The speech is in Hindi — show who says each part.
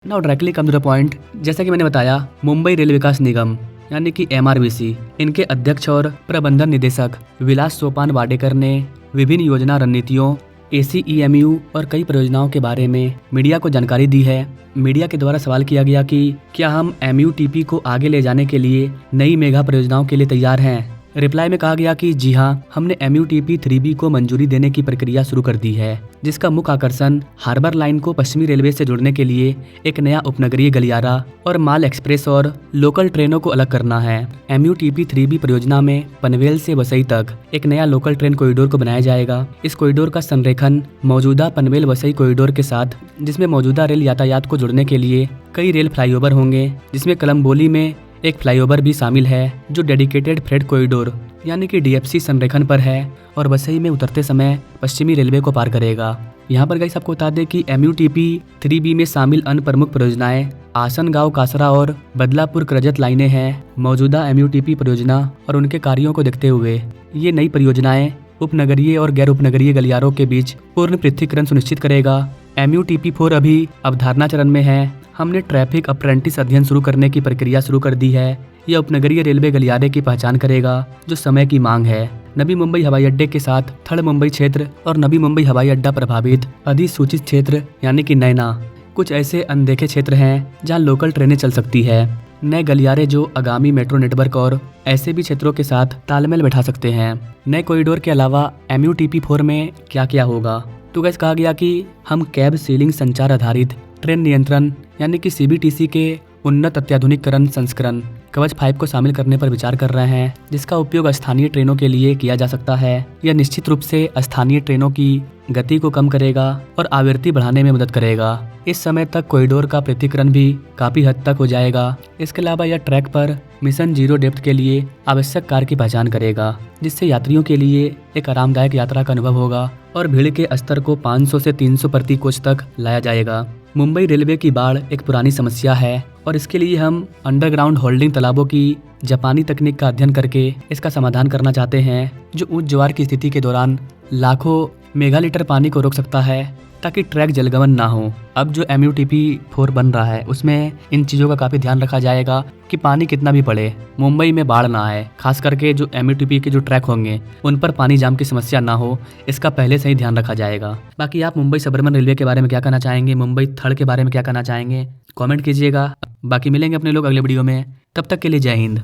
Speaker 1: Now directly come to the point. जैसा कि मैंने बताया, मुंबई रेल विकास निगम यानी कि MRVC, इनके अध्यक्ष और प्रबंधन निदेशक विलास सोपान वाडेकर ने विभिन्न योजना रणनीतियों, ACEMU और कई परियोजनाओं के बारे में मीडिया को जानकारी दी है। मीडिया के द्वारा सवाल किया गया कि क्या हम MUTP को आगे ले जाने के लिए नई मेगा परियोजनाओं के लिए तैयार हैं। रिप्लाई में कहा गया कि जी हाँ, हमने MUTP 3B को मंजूरी देने की प्रक्रिया शुरू कर दी है, जिसका मुख्य आकर्षण हार्बर लाइन को पश्चिमी रेलवे से जोड़ने के लिए एक नया उपनगरीय गलियारा और माल एक्सप्रेस और लोकल ट्रेनों को अलग करना है। MUTP 3B परियोजना में पनवेल से वसई तक एक नया लोकल ट्रेन कॉरिडोर को बनाया जाएगा। इस कॉरिडोर का संरेखण मौजूदा पनवेल वसई कॉरिडोर के साथ, जिसमें मौजूदा रेल यातायात को जोड़ने के लिए कई रेल फ्लाईओवर होंगे, जिसमें कलम्बोली में एक फ्लाईओवर भी शामिल है जो डेडिकेटेड फ्रेट कॉरिडोर यानी कि DFC संरेखण पर है और वसई में उतरते समय पश्चिमी रेलवे को पार करेगा। यहाँ पर गाइस आपको बता दें कि MUTP 3B में शामिल अन्य प्रमुख परियोजनाएं आसनगांव कासरा और बदलापुर करजत लाइनें हैं। मौजूदा MUTP परियोजना और उनके कार्यों को देखते हुए ये नई परियोजनाएं उपनगरीय और गैर उपनगरीय गलियारों के बीच पूर्ण पृथक्करण सुनिश्चित करेगा। MUTP 4 अभी अवधारणा चरण में है। हमने ट्रैफिक अप्रेंटिस अध्ययन शुरू करने की प्रक्रिया शुरू कर दी है। यह उपनगरीय रेलवे गलियारे की पहचान करेगा जो समय की मांग है। नवी मुंबई हवाई अड्डे के साथ थर्ड मुंबई क्षेत्र और नवी मुंबई हवाई अड्डा प्रभावित अधिसूचित क्षेत्र यानी कि नैना कुछ ऐसे अनदेखे क्षेत्र हैं जहां लोकल ट्रेनें चल सकती है। नए गलियारे जो आगामी मेट्रो नेटवर्क और ऐसे भी क्षेत्रों के साथ तालमेल बैठा सकते हैं। नए कॉरिडोर के अलावा MUTP 4 में क्या क्या होगा, तो गैस कहा गया कि हम कैब सीलिंग संचार आधारित ट्रेन नियंत्रण यानी कि CBTC के उन्नत अत्याधुनिकरण संस्करण कवच 5 को शामिल करने पर विचार कर रहे हैं, जिसका उपयोग स्थानीय ट्रेनों के लिए किया जा सकता है। यह निश्चित रूप से स्थानीय ट्रेनों की गति को कम करेगा और आवृत्ति बढ़ाने में मदद करेगा। इस समय तक कॉरिडोर का पृथक्करण भी काफी हद तक हो जाएगा। इसके अलावा यह ट्रैक पर मिशन 0 डेप्थ के लिए आवश्यक कार्य की पहचान करेगा, जिससे यात्रियों के लिए एक आरामदायक यात्रा का अनुभव होगा और भीड़ के स्तर को 500 से 300 प्रति कोच तक लाया जाएगा। मुंबई रेलवे की बाढ़ एक पुरानी समस्या है और इसके लिए हम अंडरग्राउंड होल्डिंग तालाबों की जापानी तकनीक का अध्ययन करके इसका समाधान करना चाहते हैं, जो उच्च ज्वार की स्थिति के दौरान लाखों मेगालीटर पानी को रोक सकता है ताकि ट्रैक जलगमन ना हो। अब जो MUTP 4 बन रहा है उसमें इन चीज़ों का काफ़ी ध्यान रखा जाएगा कि पानी कितना भी पड़े मुंबई में बाढ़ ना आए। खास करके जो MUTP के जो ट्रैक होंगे उन पर पानी जाम की समस्या ना हो, इसका पहले से ही ध्यान रखा जाएगा। बाकी आप मुंबई सबर्बन रेलवे के बारे में क्या कहना चाहेंगे, मुंबई थर्ड के बारे में क्या कहना चाहेंगे, कॉमेंट कीजिएगा। बाकी मिलेंगे अपने लोग अगले वीडियो में, तब तक के लिए जय हिंद।